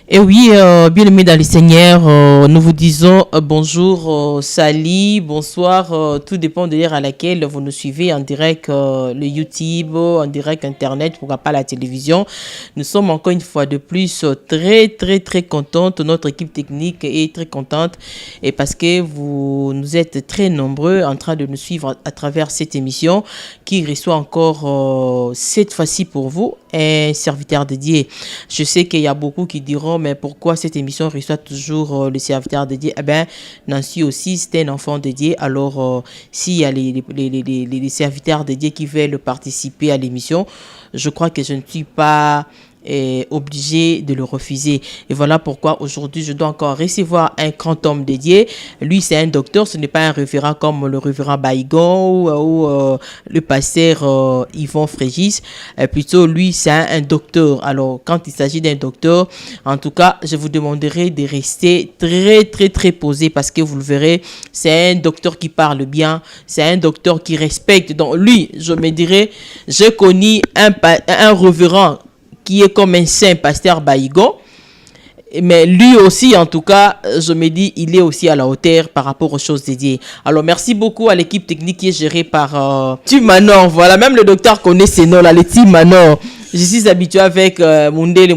Et oui, bien-aimés dans les Seigneurs, nous vous disons bonjour, Sali, bonsoir, tout dépend de l'heure à laquelle vous nous suivez en direct le YouTube, en direct Internet, pourquoi pas la télévision. Nous sommes encore une fois de plus très contentes, notre équipe technique est très contente et parce que vous nous êtes très nombreux en train de nous suivre à travers cette émission qui reçoit encore cette fois-ci pour vous un serviteur dédié. Je sais qu'il y a beaucoup qui diront, mais pourquoi cette émission reçoit toujours le serviteur dédié? Eh bien, Nancy aussi, c'était un enfant dédié. Alors, s'il y a les serviteurs dédiés qui veulent participer à l'émission, je crois que je ne suis pas obligé de le refuser. Et voilà pourquoi aujourd'hui, je dois encore recevoir un grand homme dédié. Lui, c'est un docteur, ce n'est pas un référent comme le référent Baïgon ou le pasteur Yvon Frégis. Plutôt, lui, c'est un docteur. Alors, quand il s'agit d'un docteur, en tout cas, je vous demanderai de rester très posé parce que vous le verrez, c'est un docteur qui parle bien, c'est un docteur qui respecte. Donc, lui, je me dirais, j'ai connu un référent qui est comme un saint pasteur Baïgon. Mais lui aussi, en tout cas, je me dis, il est aussi à la hauteur par rapport aux choses dédiées. Alors, merci beaucoup à l'équipe technique qui est gérée par Tim Manor. Voilà, même le docteur connaît ces noms-là, les Tim Manor. Je suis habitué avec Mundé.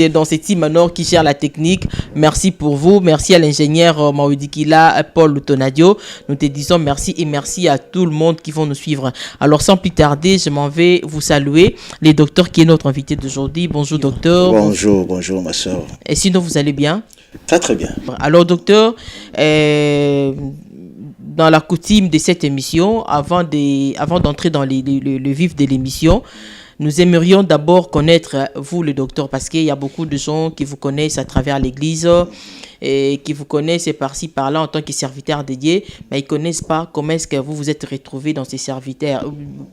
Donc, c'est Tim Manor qui gère la technique. Merci pour vous. Merci à l'ingénieur Maoudikila, Paul Tonadio. Nous te disons merci et merci à tout le monde qui vont nous suivre. Alors, sans plus tarder, je m'en vais vous saluer. Les docteurs qui est notre invité d'aujourd'hui. Bonjour, docteur. Bonjour, ma soeur. Et sinon, vous allez bien? Très bien. Alors, docteur, dans la coutume de cette émission, avant d'entrer dans le vif de l'émission, nous aimerions d'abord connaître vous, le docteur, parce qu'il y a beaucoup de gens qui vous connaissent à travers l'église et qui vous connaissent par-ci, par-là en tant que serviteur dédié, mais ils ne connaissent pas comment est-ce que vous vous êtes retrouvé dans ces serviteurs,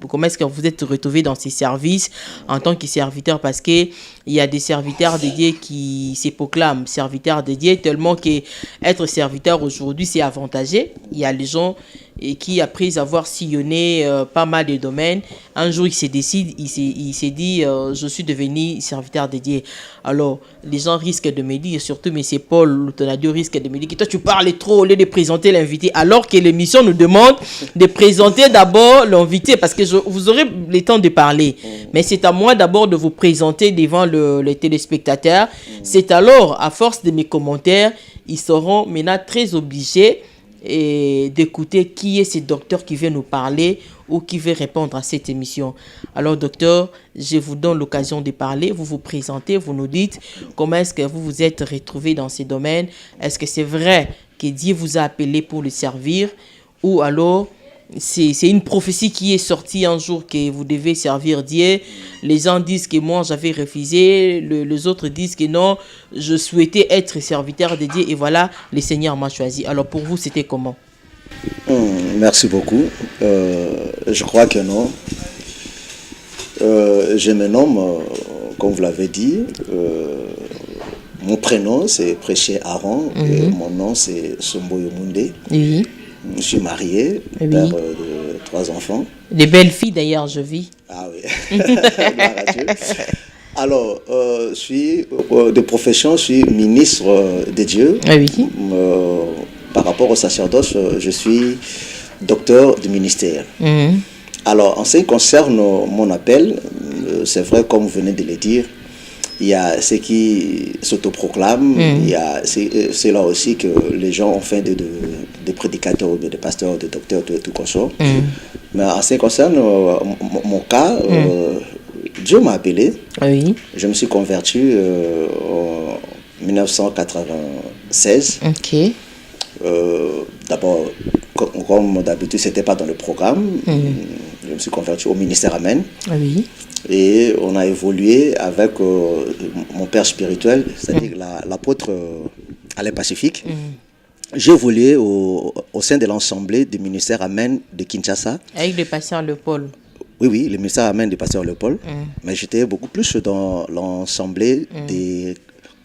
comment est-ce que vous êtes retrouvé dans ces services en tant que serviteur, parce qu'il y a des serviteurs dédiés qui se proclament serviteurs dédiés, tellement qu'être serviteur aujourd'hui, c'est avantageux. Il y a les gens et qui, après avoir sillonné pas mal de domaines, un jour il se décide, il s'est dit je suis devenu serviteur dédié. Alors les gens risquent de me dire, surtout M. Paul Tonadio risque de me dire que toi tu parles trop au lieu de présenter l'invité, alors que l'émission nous demande de présenter d'abord l'invité, parce que vous aurez le temps de parler, mais c'est à moi d'abord de vous présenter devant les téléspectateurs. C'est alors, à force de mes commentaires, ils seront maintenant très obligés et d'écouter qui est ce docteur qui vient nous parler ou qui veut répondre à cette émission. Alors, docteur, je vous donne l'occasion de parler. Vous vous présentez, vous nous dites comment est-ce que vous vous êtes retrouvé dans ces domaines. Est-ce que c'est vrai que Dieu vous a appelé pour le servir, ou alors c'est une prophétie qui est sortie un jour que vous devez servir Dieu. Les gens disent que moi j'avais refusé, les autres disent que non, je souhaitais être serviteur de Dieu et voilà, le Seigneur m'a choisi. Alors pour vous, c'était comment? Merci beaucoup. Je crois que non. Je me nomme, comme vous l'avez dit, mon prénom c'est Prêcher Aaron, et mon nom c'est Somboyo Mundé. Oui. Je suis marié, père de 3 enfants. Des belles filles d'ailleurs, je vis. Ah oui. Alors, je suis de profession, je suis ministre de Dieu. Oui. Par rapport au sacerdoce, je suis docteur du ministère. Alors, en ce qui concerne mon appel, c'est vrai, comme vous venez de le dire, il y a ceux qui s'autoproclament, il y a c'est là aussi que les gens ont fait des prédicateurs, des pasteurs, des docteurs, tout consort. Mais en ce qui concerne mon cas, Dieu m'a appelé. Oui. Je me suis converti en 1996. Ok. D'abord, comme d'habitude, ce n'était pas dans le programme. Je me suis converti au ministère Amen. Oui. Et on a évolué avec mon père spirituel, c'est-à-dire l'apôtre Alain Pacifique. J'ai évolué au sein de l'Assemblée du ministère Amen de Kinshasa. Avec le pasteur Léopold. Oui, le ministère Amen du pasteur Léopold. Mais j'étais beaucoup plus dans l'Assemblée des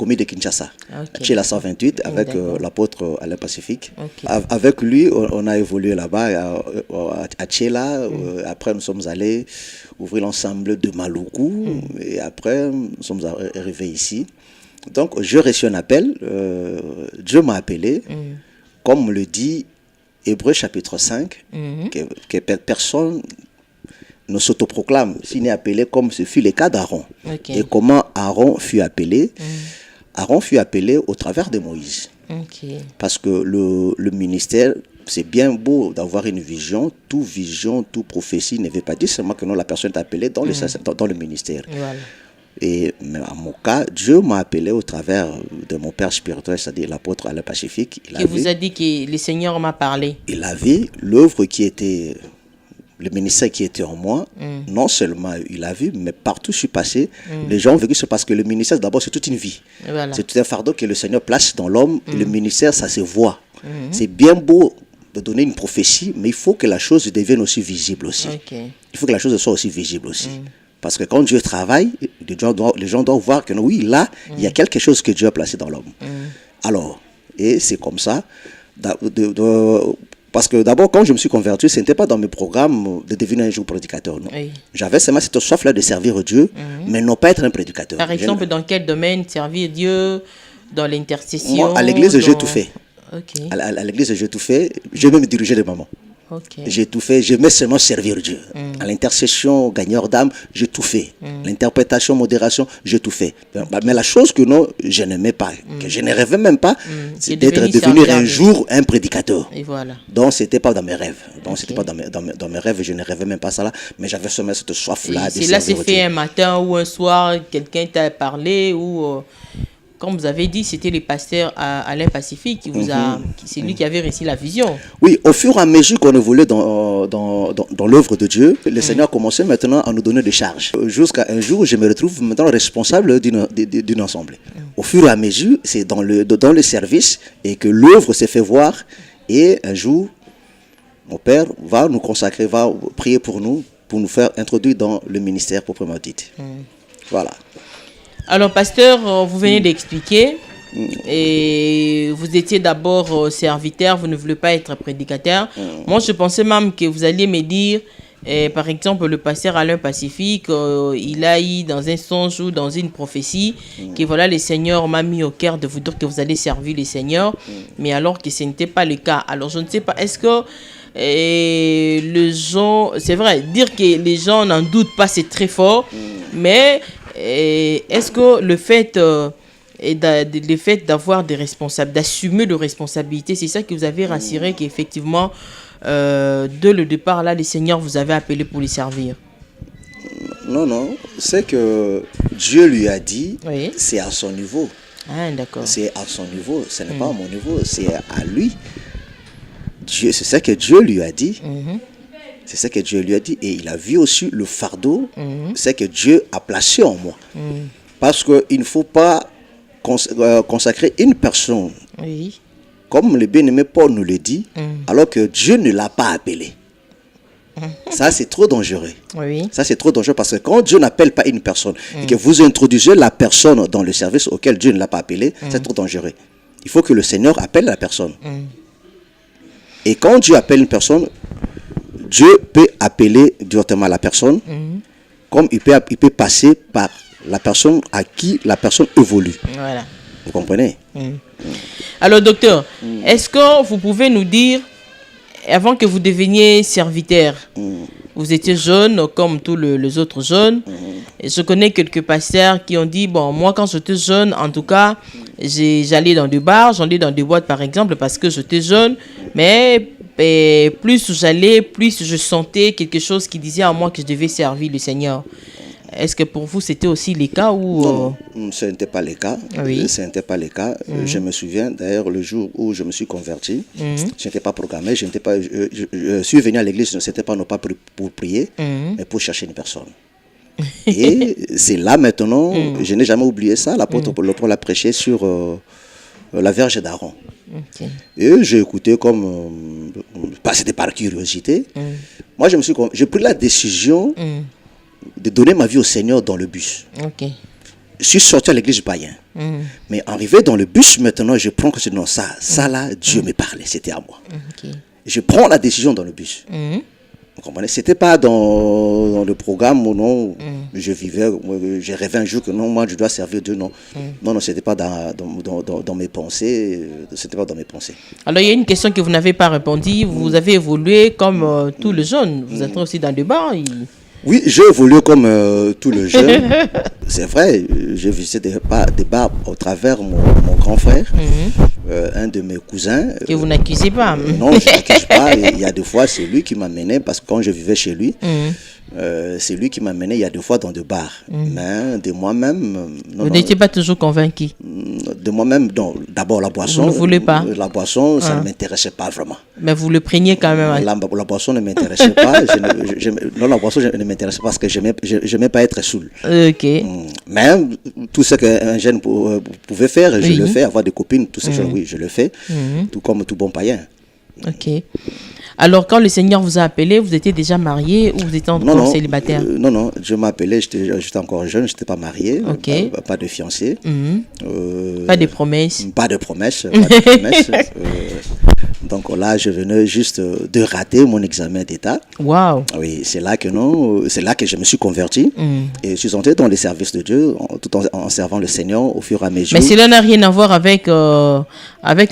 commis de Kinshasa, chez la 128, avec l'apôtre Alain Pacifique. Avec lui, on a évolué là-bas, à Tchéla. Après, nous sommes allés ouvrir l'ensemble de Maluku. Et après, nous sommes arrivés ici. Donc, j'ai reçu un appel. Dieu m'a appelé, comme le dit Hébreux chapitre 5, que personne ne s'autoproclame s'il n'est appelé comme ce fut le cas d'Aaron. Okay. Et comment Aaron fut appelé? Aaron fut appelé au travers de Moïse. Okay. Parce que le ministère, c'est bien beau d'avoir une vision. Toute prophétie ne veut pas dire seulement que non, la personne est appelée dans le ministère. Voilà. Et en mon cas, Dieu m'a appelé au travers de mon père spirituel, c'est-à-dire l'apôtre Alain Pacifique. Il vous a dit que le Seigneur m'a parlé. Il avait l'œuvre qui était, le ministère qui était en moi. Non seulement il a vu, mais partout où je suis passé, les gens ont vécu. C'est parce que le ministère, d'abord, c'est toute une vie. Voilà. C'est tout un fardeau que le Seigneur place dans l'homme. Et le ministère, ça se voit. C'est bien beau de donner une prophétie, mais il faut que la chose devienne aussi visible aussi. Okay. Il faut que la chose soit aussi visible aussi. Parce que quand Dieu travaille, les gens doivent voir que oui, là, il y a quelque chose que Dieu a placé dans l'homme. Alors, et c'est comme ça. Parce que d'abord, quand je me suis converti, ce n'était pas dans mes programmes de devenir un jour prédicateur. Non. Oui. J'avais seulement cette soif-là de servir Dieu, mais non pas être un prédicateur. Par exemple, dans quel domaine servir Dieu? Dans l'intercession? Moi, à l'église, j'ai tout fait. Okay. À l'église, j'ai tout fait. J'ai même dirigé des mamans. Okay. J'ai tout fait, j'aimais seulement servir Dieu. À l'intercession, gagneur d'âme, j'ai tout fait. L'interprétation, modération, j'ai tout fait. Mais la chose que non, je n'aimais pas, que je ne rêvais même pas, c'est devenir un jour un prédicateur. Et voilà. Donc, ce n'était pas dans mes rêves. C'était pas dans mes rêves, je ne rêvais même pas ça là, mais j'avais seulement cette soif-là. C'est là, c'est fait un matin ou un soir, quelqu'un t'a parlé ou... Comme vous avez dit, c'était le pasteur Alain Pacifique qui vous a, c'est lui qui avait réussi la vision. Oui, au fur et à mesure qu'on évoluait dans l'œuvre de Dieu, le Seigneur commençait maintenant à nous donner des charges. Jusqu'à un jour, je me retrouve maintenant responsable d'une assemblée. Au fur et à mesure, c'est dans le service et que l'œuvre s'est fait voir. Et un jour, mon père va nous consacrer, va prier pour nous faire introduire dans le ministère proprement dit. Voilà. Alors, pasteur, vous venez d'expliquer, et vous étiez d'abord serviteur, vous ne voulez pas être prédicateur. Moi, je pensais même que vous alliez me dire, par exemple, le pasteur Alain Pacifique, il a eu dans un songe ou dans une prophétie que voilà, le Seigneur m'a mis au cœur de vous dire que vous allez servir le Seigneur, mais alors que ce n'était pas le cas. Alors, je ne sais pas, est-ce que les gens, c'est vrai, dire que les gens n'en doutent pas, c'est très fort, mais... est-ce que le fait d'avoir des responsables, d'assumer de responsabilités, c'est ça qui vous avait rassuré qu'effectivement, dès le départ, là, le Seigneur vous avait appelé pour les servir? Non, c'est que Dieu lui a dit, oui. C'est à son niveau. Ah, d'accord. C'est à son niveau, ce n'est pas à mon niveau, c'est à lui. C'est ça que Dieu lui a dit. C'est ce que Dieu lui a dit. Et il a vu aussi le fardeau, c'est que Dieu a placé en moi. Parce qu'il ne faut pas consacrer une personne, comme le bien-aimé Paul nous le dit, alors que Dieu ne l'a pas appelé. Ça, c'est trop dangereux. Oui. Ça, c'est trop dangereux parce que quand Dieu n'appelle pas une personne et que vous introduisez la personne dans le service auquel Dieu ne l'a pas appelé, c'est trop dangereux. Il faut que le Seigneur appelle la personne. Et quand Dieu appelle une personne, Dieu peut appeler directement la personne, comme il peut passer par la personne à qui la personne évolue. Voilà. Vous comprenez? Alors, docteur, est-ce que vous pouvez nous dire, avant que vous deveniez serviteur, vous étiez jeune comme tous les autres jeunes, et je connais quelques pasteurs qui ont dit, bon, moi quand j'étais jeune, en tout cas, j'allais dans des bars, j'allais dans des boîtes par exemple, parce que j'étais jeune, mais... Et plus j'allais, plus je sentais quelque chose qui disait à moi que je devais servir le Seigneur. Est-ce que pour vous, c'était aussi le cas ou... Non, ce n'était pas le cas. Oui. Ce n'était pas le cas. Je me souviens, d'ailleurs, le jour où je me suis converti, je n'étais pas programmé, je suis venu à l'église, ce n'était pas non pas pour prier, mais pour chercher une personne. Et c'est là maintenant, je n'ai jamais oublié ça, l'apôtre l'a prêché sur la Vierge d'Aaron. Okay. Et j'ai écouté comme c'était par curiosité. Moi j'ai pris la décision de donner ma vie au Seigneur dans le bus. Okay. Je suis sorti à l'église païen. Mais arrivé dans le bus maintenant, je prends que non, ça là, Dieu me parlait, c'était à moi. Okay. Je prends la décision dans le bus. Vous Vous comprenez? C'était pas dans le programme où non, je rêvais un jour que non, moi je dois servir Dieu, non. Non, c'était pas dans mes pensées, c'était pas dans mes pensées. Alors il y a une question que vous n'avez pas répondu, vous avez évolué comme tous les jeunes, vous êtes aussi dans le bar. Oui, j'ai évolué comme tous les jeunes. C'est vrai, j'ai visité des bars au travers mon grand frère, un de mes cousins. Que vous n'accusez pas. Non, je n'accuse pas. Il y a des fois, c'est lui qui m'amenait, parce que quand je vivais chez lui, c'est lui qui m'amenait, il y a des fois, dans des bars. Mais de moi-même... Vous n'étiez pas toujours convaincu? De moi-même, non. D'abord, la boisson... Vous ne voulez pas? La boisson, ça ne m'intéressait pas vraiment. Mais vous le preniez quand même? La boisson ne m'intéressait pas. Non, la boisson ne m'intéressait pas parce que je n'aimais pas être saoul. Ok. Mais tout ce qu'un jeune pouvait faire, je le fais. Avoir des copines, tout ce genre, oui, je le fais. Tout comme tout bon païen. Ok. Alors, quand le Seigneur vous a appelé, vous étiez déjà marié ou vous étiez encore célibataire? Non, je m'appelais, j'étais encore jeune, je n'étais pas marié, pas de fiancé. Pas de promesses? Pas de promesses. Donc là, je venais juste de rater mon examen d'État. Wow. Oui, c'est là que je me suis converti et je suis entré dans les services de Dieu, tout en servant le Seigneur au fur et à mesure. Mais cela n'a rien à voir avec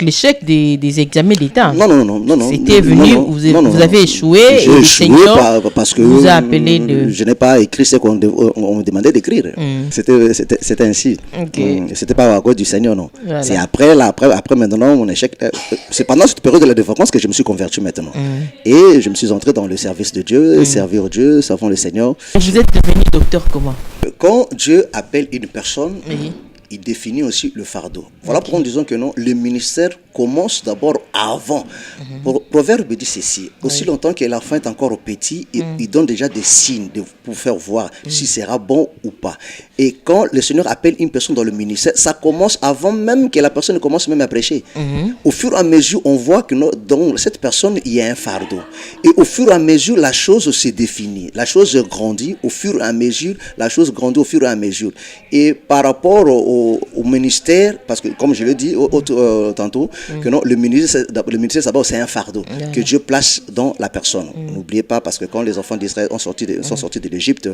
l'échec des examens d'État. Non. C'était venu, vous avez échoué et le Seigneur parce que vous a appelé je n'ai pas écrit ce qu'on me demandait d'écrire. C'était ainsi. C'était pas à cause du Seigneur, non. Voilà. C'est après maintenant mon échec. C'est pendant cette période de la vacances que je me suis converti maintenant. Et je me suis entré dans le service de Dieu, servir Dieu, servant le Seigneur. Vous êtes devenu docteur comment? Quand Dieu appelle une personne, il définit aussi le fardeau. Voilà pourquoi nous disons que non, le ministère commence d'abord avant. Proverbe dit ceci: aussi longtemps que l'enfant est encore petit, il donne déjà des signes pour faire voir si sera bon ou pas. Et quand le Seigneur appelle une personne dans le ministère, ça commence avant même que la personne ne commence même à prêcher. Au fur et à mesure, on voit que dans cette personne, il y a un fardeau. Et au fur et à mesure, la chose se définit. La chose grandit au fur et à mesure. La chose grandit au fur et à mesure. Et par rapport au ministère, parce que comme je l'ai dit tantôt, que non, le ministère d'abord c'est un fardeau que Dieu place dans la personne. N'oubliez pas, parce que quand les enfants d'Israël sont sortis de l'Égypte,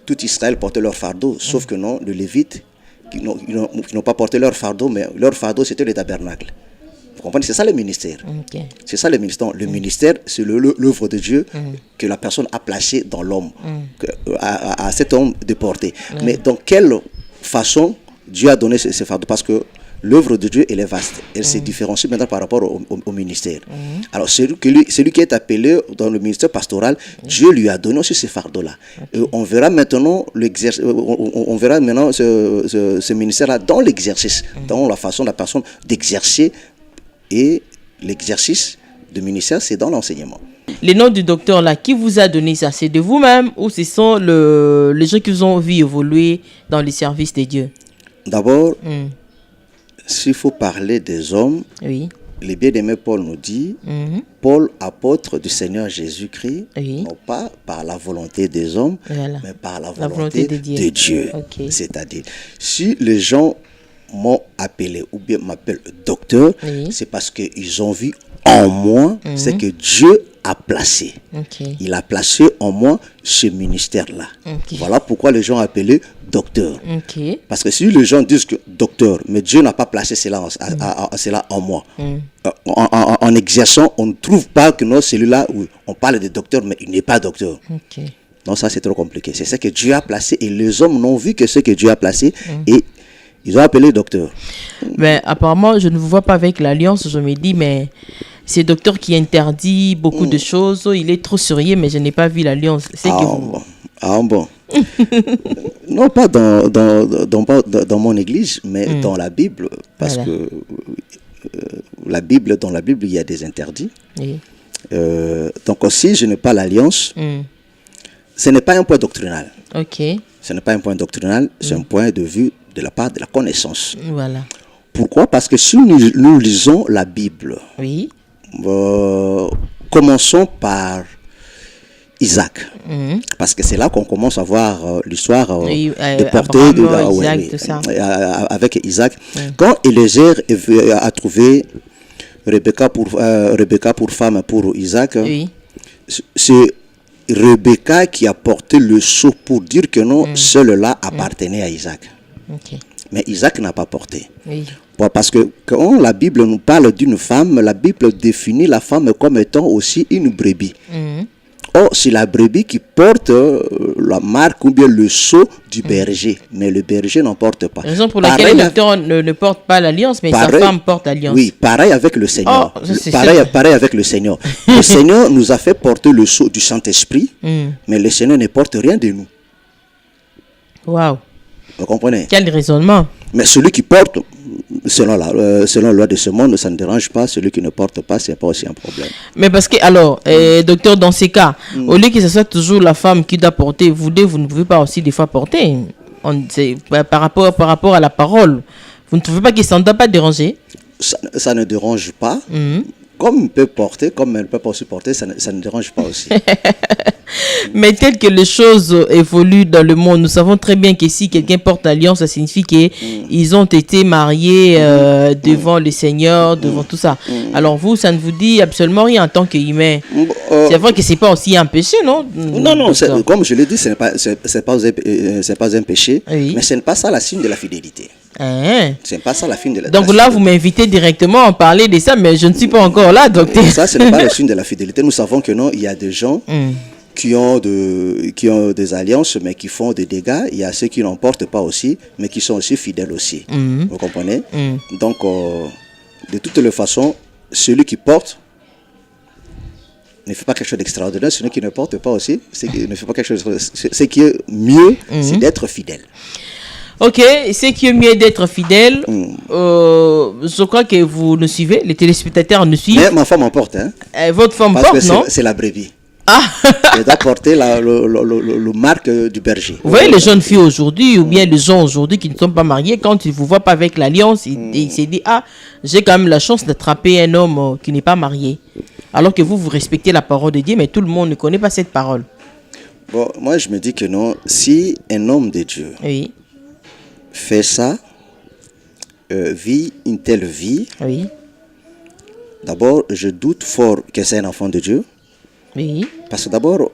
tout Israël portait leur fardeau, sauf que non, les Lévites qui n'ont pas porté leur fardeau, mais leur fardeau c'était le tabernacle. Vous comprenez? C'est ça le ministère. C'est ça le ministère. Le ministère, c'est l'œuvre de Dieu que la personne a placée dans l'homme, à cet homme de porter. Mais dans quelle façon Dieu a donné ce fardeau? Parce que l'œuvre de Dieu, elle est vaste. Elle se différencie maintenant par rapport au ministère. Alors, celui qui est appelé dans le ministère pastoral, Dieu lui a donné aussi ce fardeau-là. On verra maintenant ce ministère-là dans l'exercice, dans la façon de la personne d'exercer. Et l'exercice du ministère, c'est dans l'enseignement. Le nom du docteur là, qui vous a donné ça? C'est de vous-même ou ce sont les gens qui vous ont vu évoluer dans les services de Dieu? D'abord, s'il faut parler des hommes, le bien-aimé Paul nous dit, Paul, apôtre du Seigneur Jésus-Christ, non pas par la volonté des hommes, mais par la volonté de Dieu. C'est-à-dire, si les gens m'ont appelé ou bien m'appellent docteur, c'est parce qu'ils ont vu en moi ce que Dieu a placé. Il a placé en moi ce ministère-là. Voilà pourquoi les gens appellent docteur. Parce que si les gens disent que docteur, mais Dieu n'a pas placé cela en moi, en exerçant, on ne trouve pas que non, celui-là, où on parle de docteur, mais il n'est pas docteur. Donc ça, c'est trop compliqué. C'est ce que Dieu a placé et les hommes n'ont vu que ce que Dieu a placé et ils ont appelé docteur. Mais apparemment, je ne vous vois pas avec l'Alliance. Je me dis, mais c'est docteur qui interdit beaucoup de choses. Il est trop sérieux, mais je n'ai pas vu l'Alliance. Bon. Non, pas dans mon église, mais dans la Bible. Parce que dans la Bible, il y a des interdits. Donc aussi, je n'ai pas l'Alliance. Ce n'est pas un point doctrinal. Ce n'est pas un point doctrinal, c'est un point de vue de la part de la connaissance. Pourquoi? Parce que si nous lisons la Bible, commençons par Isaac. Parce que c'est là qu'on commence à voir l'histoire de portée avec Isaac. Quand Eliezer a trouvé Rebecca pour femme pour Isaac, c'est Rebecca qui a porté le sceau pour dire que non, celui-là appartenait à Isaac. Ok. Mais Isaac n'a pas porté. Oui. Parce que quand la Bible nous parle d'une femme, la Bible définit la femme comme étant aussi une brebis. Or, c'est la brebis qui porte la marque ou bien le sceau du berger. Mais le berger n'en porte pas. Raison pour laquelle le docteur ne porte pas l'alliance, mais sa femme porte l'alliance. Oui, pareil avec le Seigneur. Pareil avec le Seigneur. Le Seigneur nous a fait porter le sceau du Saint-Esprit, mais le Seigneur ne porte rien de nous. Waouh. Vous comprenez? Quel raisonnement. Mais celui qui porte, selon la loi de ce monde, ça ne dérange pas. Celui qui ne porte pas, ce n'est pas aussi un problème. Mais parce que, alors, docteur, dans ces cas, au lieu que ce soit toujours la femme qui doit porter, vous ne pouvez pas aussi des fois porter. Par rapport à la parole, vous ne trouvez pas que ça ne doit pas déranger? Ça ne dérange pas. Comme il peut porter, comme elle ne peut pas aussi porter, ça ne dérange pas aussi. Mais tel que les choses évoluent dans le monde, nous savons très bien que si quelqu'un porte l'alliance, ça signifie qu'ils ont été mariés devant le Seigneur, devant tout ça. Alors vous, ça ne vous dit absolument rien en tant qu'humain. C'est vrai que ce n'est pas aussi un péché, non? Non, comme je l'ai dit, ce n'est pas un péché, oui. Mais ce n'est pas ça la signe de la fidélité. Ce n'est pas ça la signe de la Donc là, vous m'invitez directement à parler de ça, mais je ne suis pas encore là, docteur. Ça, ce n'est pas la signe de la fidélité. Nous savons que non, il y a des gens qui ont des alliances, mais qui font des dégâts. Il y a ceux qui n'en portent pas aussi, mais qui sont aussi fidèles aussi. Vous comprenez? Donc, de toutes les façons, celui qui porte ne fait pas quelque chose d'extraordinaire. Celui qui ne porte pas aussi, ne fait pas quelque chose. Ce qui est mieux, c'est d'être fidèle. Ok, ce qui est mieux d'être fidèle, je crois que vous nous suivez, les téléspectateurs nous suivent. Mais ma femme en porte, hein. Votre femme parce porte, que non? C'est la brebis. Ah. Elle doit porter le marque du berger. Vous voyez les jeunes filles aujourd'hui, ou bien les gens aujourd'hui qui ne sont pas mariés, quand ils ne vous voient pas avec l'alliance, ils se disent, ah, j'ai quand même la chance d'attraper un homme qui n'est pas marié. Alors que vous respectez la parole de Dieu, mais tout le monde ne connaît pas cette parole. Bon, moi je me dis que non, si un homme de Dieu fait ça, vit une telle vie, d'abord je doute fort que c'est un enfant de Dieu. Parce que d'abord,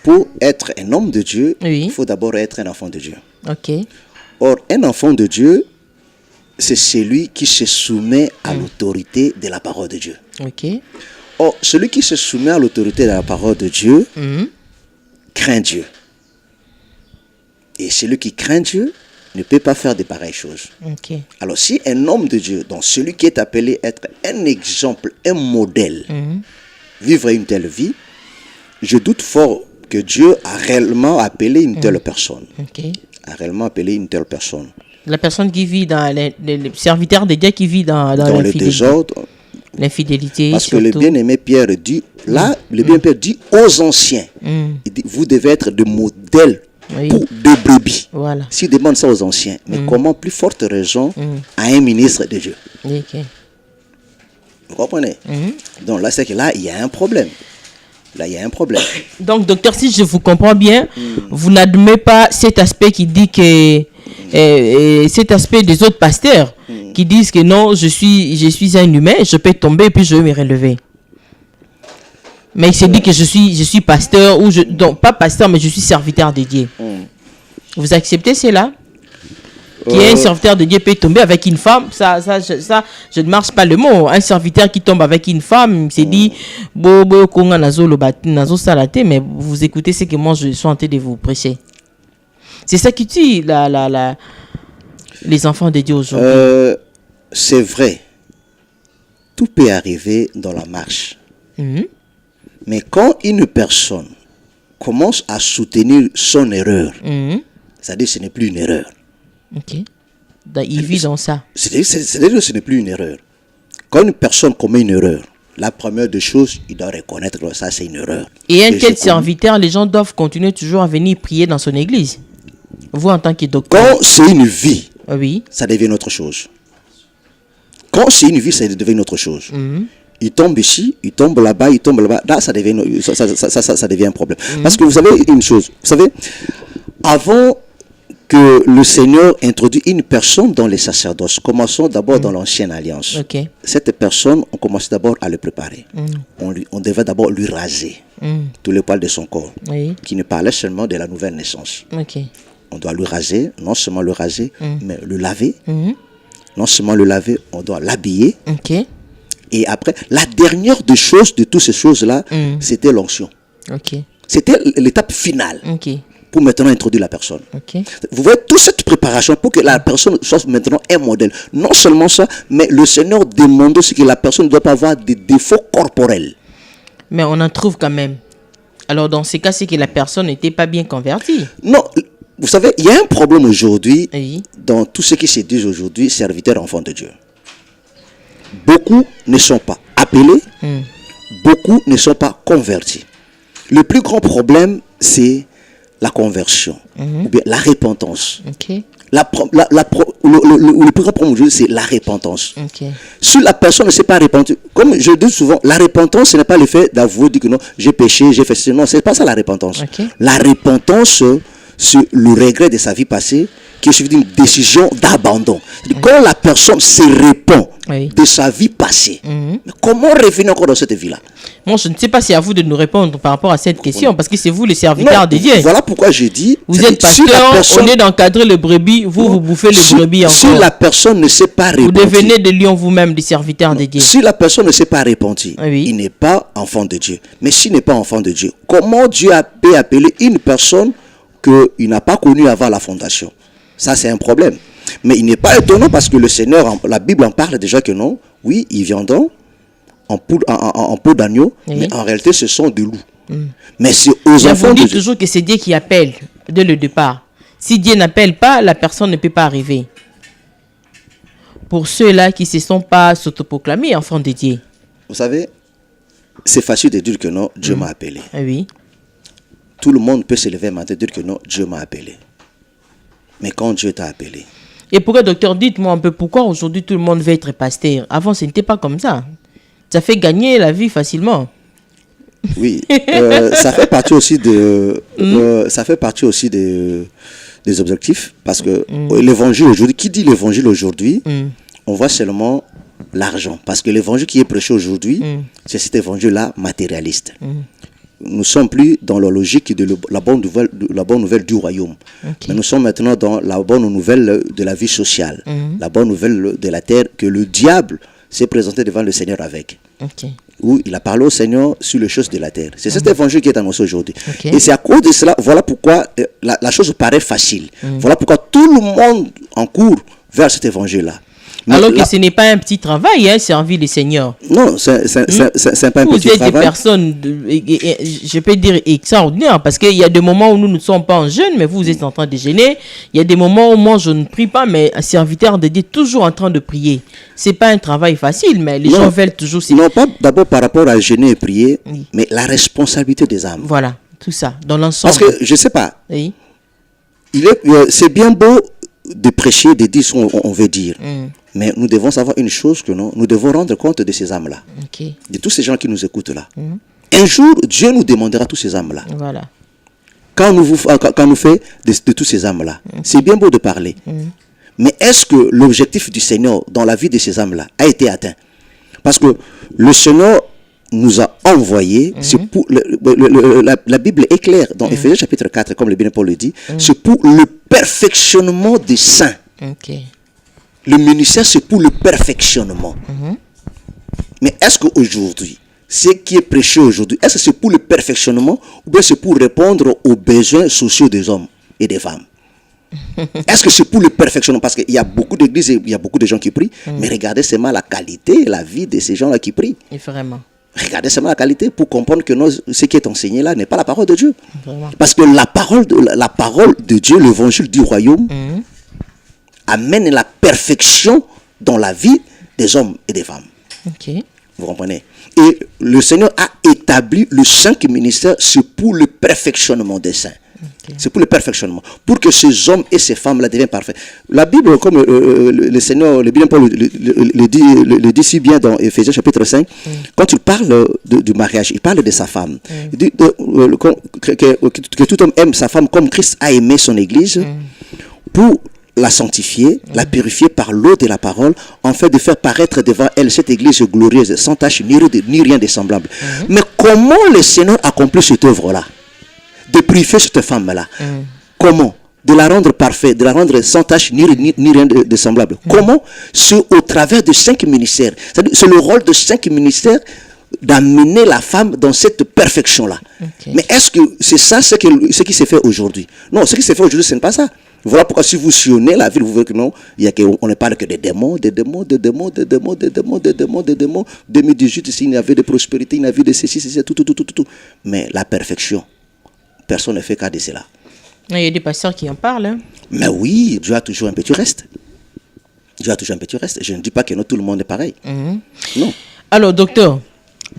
pour être un homme de Dieu, il faut d'abord être un enfant de Dieu. Or, un enfant de Dieu, c'est celui qui se soumet à l'autorité de la parole de Dieu. Or, celui qui se soumet à l'autorité de la parole de Dieu craint Dieu. Et celui qui craint Dieu ne peut pas faire de pareilles choses. Alors, si un homme de Dieu, donc celui qui est appelé être un exemple, un modèle, vivre une telle vie, je doute fort que Dieu a réellement appelé une telle personne. A réellement appelé une telle personne. La personne qui vit dans le serviteur de Dieu qui vit dans le désordre. L'infidélité. Parce surtout. Que le bien-aimé Pierre dit, là, le bien-aimé Pierre dit aux anciens, il dit, vous devez être des modèles pour des brebis. Voilà. S'il demande ça aux anciens, mais comment plus forte raison à un ministre de Dieu? Vous comprenez? Donc là, c'est que là, il y a un problème. Là, il y a un problème. Donc, docteur, si je vous comprends bien, vous n'admettez pas cet aspect qui dit que... cet aspect des autres pasteurs qui disent que non, je suis un humain, je peux tomber et puis je vais me relever. Mais il se dit que je suis pasteur, donc pas pasteur, mais je suis serviteur de Dieu. Vous acceptez cela? Qui est un serviteur de Dieu peut tomber avec une femme, ça, je ne marche pas le mot. Un serviteur qui tombe avec une femme, il s'est dit, mais vous écoutez ce que moi je suis en train de vous prêcher. C'est ça qui tue les enfants de Dieu aujourd'hui. C'est vrai. Tout peut arriver dans la marche. Mais quand une personne commence à soutenir son erreur, c'est-à-dire que ce n'est plus une erreur. Donc, il vit dans ça. C'est-à-dire que ce n'est plus une erreur. Quand une personne commet une erreur, la première des choses, il doit reconnaître que ça, c'est une erreur. Et un tel serviteur, les gens doivent continuer toujours à venir prier dans son église. Vous, en tant que docteur. Quand c'est une vie, ça devient autre chose. Quand c'est une vie, ça devient autre chose. Il tombe ici, il tombe là-bas, il tombe là-bas. Là, ça devient un problème. Parce que vous savez une chose. Vous savez, avant que le Seigneur introduit une personne dans les sacerdoces. Commençons d'abord dans l'Ancienne Alliance. Cette personne, on commence d'abord à le préparer. On devait d'abord lui raser tous les poils de son corps, qui ne parlait seulement de la nouvelle naissance. On doit le raser, non seulement le raser, mais le laver. Non seulement le laver, on doit l'habiller. Et après, la dernière des choses, de toutes ces choses-là, c'était l'onction. C'était l'étape finale. Pour maintenant introduire la personne. Vous voyez toute cette préparation pour que la personne soit maintenant un modèle. Non seulement ça, mais le Seigneur demande aussi que la personne ne doit pas avoir des défauts corporels. Mais on en trouve quand même. Alors dans ces cas, c'est que la personne n'était pas bien convertie. Non, vous savez, il y a un problème aujourd'hui dans tout ce qui se dit aujourd'hui, serviteurs enfants de Dieu. Beaucoup ne sont pas appelés, beaucoup ne sont pas convertis. Le plus grand problème, c'est la conversion, ou bien la repentance. Le plus grand problème aujourd'hui, c'est la repentance. Si la personne ne s'est pas repentie, comme je dis souvent, la repentance, ce n'est pas le fait d'avouer, dire que non, j'ai péché, j'ai fait ceci. Non, ce n'est pas ça la repentance. La repentance, c'est le regret de sa vie passée, qui est suivi d'une décision d'abandon. Quand la personne se répand de sa vie passée, mais comment revenir encore dans cette vie-là? Moi, je ne sais pas si à vous de nous répondre par rapport à cette question, parce que c'est vous les serviteurs de Dieu. Voilà pourquoi je dis, vous êtes pasteur, on est d'encadrer le brebis, vous bouffez le brebis encore. Si la personne ne s'est pas répandue, vous devenez des lions vous-même, des serviteurs de Dieu. Si la personne ne s'est pas répandue, il n'est pas enfant de Dieu. Mais s'il n'est pas enfant de Dieu, comment Dieu peut appeler une personne qu'il n'a pas connue avant la fondation? Ça, c'est un problème. Mais il n'est pas étonnant parce que le Seigneur, la Bible en parle déjà que non. Oui, ils viendront en peau d'agneau, mais en réalité, ce sont des loups. Mais c'est aux enfants de Dieu. Je vous dis toujours que c'est Dieu qui appelle dès le départ. Si Dieu n'appelle pas, la personne ne peut pas arriver. Pour ceux-là qui ne se sont pas s'autoproclamés enfants de Dieu. Vous savez, c'est facile de dire que non, Dieu m'a appelé. Oui. Tout le monde peut se lever matin et dire que non, Dieu m'a appelé. Mais quand Dieu t'a appelé. Et pourquoi, docteur, dites-moi un peu pourquoi aujourd'hui tout le monde veut être pasteur? Avant, ce n'était pas comme ça. Ça fait gagner la vie facilement. Oui, ça fait partie aussi des objectifs. Parce que l'évangile aujourd'hui, qui dit l'évangile aujourd'hui, on voit seulement l'argent. Parce que l'évangile qui est prêché aujourd'hui, c'est cet évangile-là matérialiste. Nous ne sommes plus dans la logique de la bonne nouvelle du royaume. Mais nous sommes maintenant dans la bonne nouvelle de la vie sociale. La bonne nouvelle de la terre que le diable s'est présenté devant le Seigneur avec. Où il a parlé au Seigneur sur les choses de la terre. C'est cet évangile qui est annoncé aujourd'hui. Et c'est à cause de cela, voilà pourquoi la chose paraît facile. Voilà pourquoi tout le monde encourt vers cet évangile-là. Alors que ce n'est pas un petit travail, servir le Seigneur. Non, c'est pas un petit travail. Vous êtes des personnes, je peux dire, extraordinaires, parce qu'il y a des moments où nous ne sommes pas en jeûne, mais vous êtes en train de jeûner. Il y a des moments où moi, je ne prie pas, mais un serviteur de Dieu est toujours en train de prier. Ce n'est pas un travail facile, mais les gens veulent toujours... Non, pas d'abord par rapport à jeûner et prier, mais la responsabilité des âmes. Voilà, tout ça, dans l'ensemble. Parce que, je ne sais pas, c'est bien beau de prêcher, de dire ce qu'on veut dire. Mais nous devons savoir une chose, que nous devons rendre compte de ces âmes-là. De tous ces gens qui nous écoutent là. Un jour, Dieu nous demandera tous ces âmes-là. Voilà. Quand nous fait de tous ces âmes-là, c'est bien beau de parler. Mais est-ce que l'objectif du Seigneur dans la vie de ces âmes-là a été atteint? Parce que le Seigneur nous a envoyés, c'est pour la Bible est claire dans Éphésiens chapitre 4, comme le bien Paul le dit, c'est pour le perfectionnement des saints. Le ministère, c'est pour le perfectionnement. Mais est-ce qu'aujourd'hui, ce qui est prêché aujourd'hui, est-ce que c'est pour le perfectionnement ou bien c'est pour répondre aux besoins sociaux des hommes et des femmes? Est-ce que c'est pour le perfectionnement? Parce qu'il y a beaucoup d'églises et il y a beaucoup de gens qui prient, mais regardez seulement la qualité et la vie de ces gens-là qui prient. Et vraiment. Regardez seulement la qualité pour comprendre que ce qui est enseigné là n'est pas la parole de Dieu. Vraiment. Parce que la parole de Dieu, l'évangile du royaume, amène la perfection dans la vie des hommes et des femmes. Vous comprenez? Et le Seigneur a établi le saint ministère, c'est pour le perfectionnement des saints. C'est pour le perfectionnement, pour que ces hommes et ces femmes-là deviennent parfaits. La Bible, comme le Seigneur, le bien Paul le dit si bien dans Éphésiens chapitre 5, quand il parle du mariage, il parle de sa femme. Il dit que tout homme aime sa femme comme Christ a aimé son Église, pour la sanctifier, la purifier par l'eau de la parole, en fait de faire paraître devant elle cette église glorieuse, sans tache ni rien de semblable. Mais comment le Seigneur accomplit cette œuvre-là? De purifier cette femme-là. Comment? De la rendre parfaite, de la rendre sans tache ni rien de semblable. Comment? C'est au travers de 5 ministères. C'est le rôle de 5 ministères d'amener la femme dans cette perfection-là. Mais est-ce que c'est ça ce qui s'est fait aujourd'hui? Non, ce qui s'est fait aujourd'hui, ce n'est pas ça. Voilà pourquoi si vous sillonnez la ville, vous verrez que non, on ne parle que des démons, des démons. 2018, ici, il y avait de prospérité, il y avait de ceci, tout. Mais la perfection, personne ne fait cas de cela. Il y a des pasteurs qui en parlent. Hein. Mais oui, Dieu a toujours un petit reste. Je ne dis pas que non, tout le monde est pareil. Non. Alors, docteur,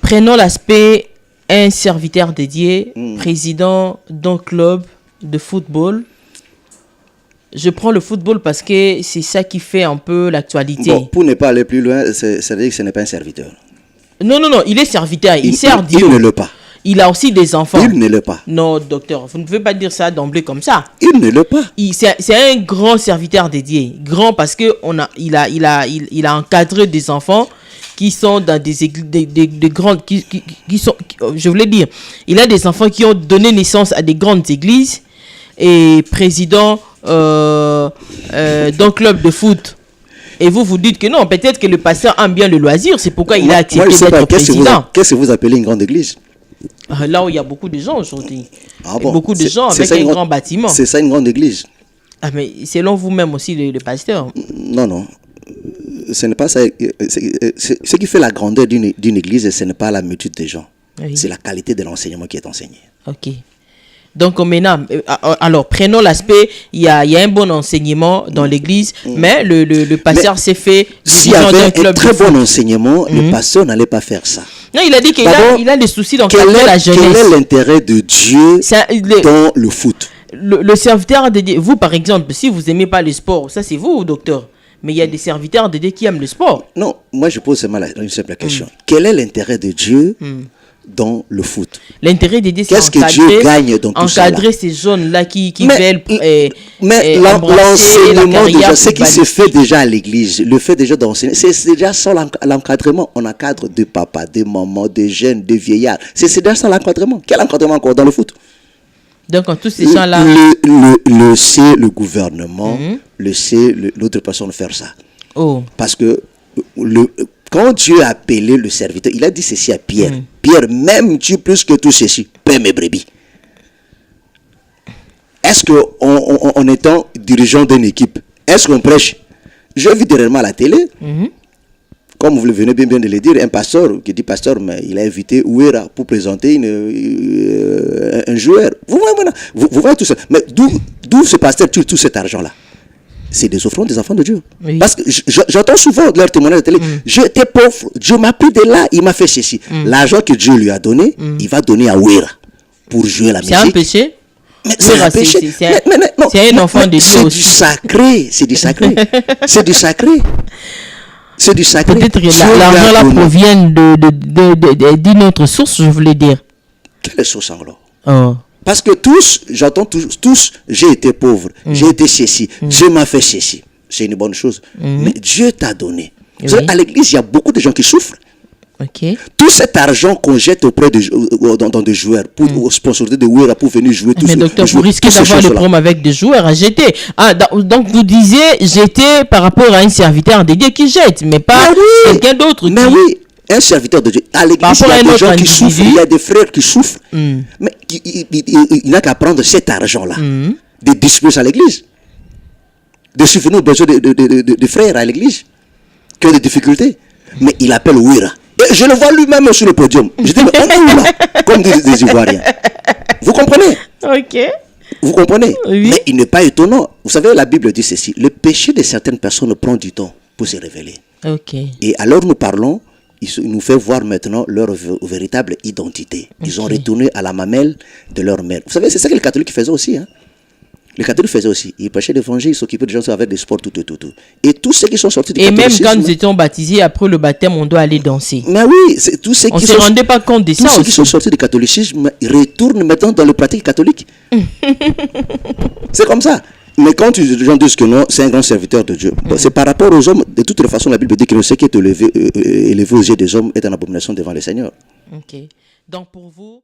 prenons l'aspect un serviteur dédié, président d'un club de football. Je prends le football parce que c'est ça qui fait un peu l'actualité. Bon, pour ne pas aller plus loin, ça veut dire que ce n'est pas un serviteur. Non, il est serviteur, il sert Dieu. Il ne l'est pas. Il a aussi des enfants. Il ne l'est pas. Non, docteur, vous ne pouvez pas dire ça d'emblée comme ça. Il ne l'est pas. C'est un grand serviteur dédié. Grand parce que il a encadré des enfants qui sont dans des églises, des grandes, qui sont, je voulais dire, il a des enfants qui ont donné naissance à des grandes églises et président d'un club de foot. Et vous dites que non, peut-être que le pasteur aime bien le loisir, c'est pourquoi il a accepté d'être président. Qu'est-ce que vous appelez une grande église? Là où il y a beaucoup de gens aujourd'hui. Bon, beaucoup de gens avec un grand bâtiment. C'est ça une grande église? Mais selon vous-même aussi, le pasteur. Non. Ce n'est pas ça. Ce qui fait la grandeur d'une église, ce n'est pas la multitude des gens. Oui. C'est la qualité de l'enseignement qui est enseigné. Ok. Donc maintenant, alors prenons l'aspect, il y a un bon enseignement dans l'église, mais le pasteur s'est fait... S'il y avait un très bon enseignement, le pasteur n'allait pas faire ça. Non, il a dit qu'il a des soucis d'encadrer la jeunesse. Quel est l'intérêt de Dieu dans le foot? Le serviteur de Dieu, vous par exemple, si vous n'aimez pas le sport, ça c'est vous, docteur. Mais il y a des serviteurs de Dieu qui aiment le sport. Non, moi je pose seulement une simple question. Quel est l'intérêt de Dieu dans le foot? L'intérêt de Dieu, c'est qu'est-ce que Dieu gagne dans tout ça? Encadrer ces jeunes-là qui veulent. Mais l'enseignement, déjà, ce qui se fait déjà à l'église, le fait déjà d'enseigner, c'est déjà ça l'encadrement. On encadre des papas, des mamans, des jeunes, des vieillards. C'est déjà ça l'encadrement. Quel encadrement encore dans le foot? Donc, tous ces gens-là. Le gouvernement, l'autre personne faire ça. Oh. Parce que quand Dieu a appelé le serviteur, il a dit ceci à Pierre. Pierre, m'aimes-tu plus que tout ceci? Paie mes brebis. Est-ce qu'en étant dirigeant d'une équipe, est-ce qu'on prêche? J'ai vu dernièrement à la télé, comme vous venez bien de le dire, un pasteur qui dit pasteur, mais il a invité Ouera pour présenter un joueur. Vous voyez tout ça. Mais d'où ce pasteur tue tout cet argent-là? C'est des offrandes des enfants de Dieu. Oui. Parce que j'entends souvent leur témoignage de télé. J'étais pauvre, Dieu m'a pris de là, il m'a fait ceci. L'argent que Dieu lui a donné, il va donner à Ouera pour jouer la musique. C'est un péché? Mais c'est un péché. C'est un enfant de Dieu aussi. aussi. C'est du sacré. C'est du sacré. Peut-être que l'argent là provient d'une autre source, je voulais dire. Quelle source alors? Parce que j'entends tous, j'ai été pauvre, j'ai été ceci, Dieu m'a fait ceci. C'est une bonne chose. Mais Dieu t'a donné. Oui. À l'église, il y a beaucoup de gens qui souffrent. Okay. Tout cet argent qu'on jette auprès dans des joueurs pour sponsoriser des joueurs pour venir jouer tout ça. Mais docteur, vous risquez d'avoir le problème avec des joueurs à jeter. Donc vous disiez jeter par rapport à un serviteur de Dieu qui jette, mais pas quelqu'un d'autre. Mais oui, un serviteur de Dieu. À l'église, il y a des gens qui souffrent, il y a des frères qui souffrent, mais il n'a qu'à prendre cet argent-là, de distribuer à l'église, de subvenir aux besoins des frères à l'église, qui ont des difficultés. Mais il appelle Ouira. Et je le vois lui-même sur le podium. Je dis, mais on est où là? Comme des Ivoiriens. Vous comprenez? Ok. Vous comprenez? Oui. Mais il n'est pas étonnant. Vous savez, la Bible dit ceci. Le péché de certaines personnes prend du temps pour se révéler. Ok. Et alors nous parlons, il nous fait voir maintenant leur véritable identité. Ils ont retourné à la mamelle de leur mère. Vous savez, c'est ça que les catholiques faisaient aussi. Hein? Les catholiques faisaient aussi. Ils prêchaient l'évangile, ils s'occupaient des gens avec des sports, tout. Et tous ceux qui sont sortis du catholicisme... Et même quand nous étions baptisés, après le baptême, on doit aller danser. Mais oui, c'est tous ceux on ne se rendait pas compte de ça aussi. Tous ceux qui sont sortis du catholicisme, ils retournent maintenant dans le pratique catholique. C'est comme ça. Mais quand les gens disent que non, c'est un grand serviteur de Dieu, bon, c'est par rapport aux hommes. De toute façon, la Bible dit que ce qui est élevé aux yeux des hommes est une abomination devant le Seigneur. Ok. Donc pour vous,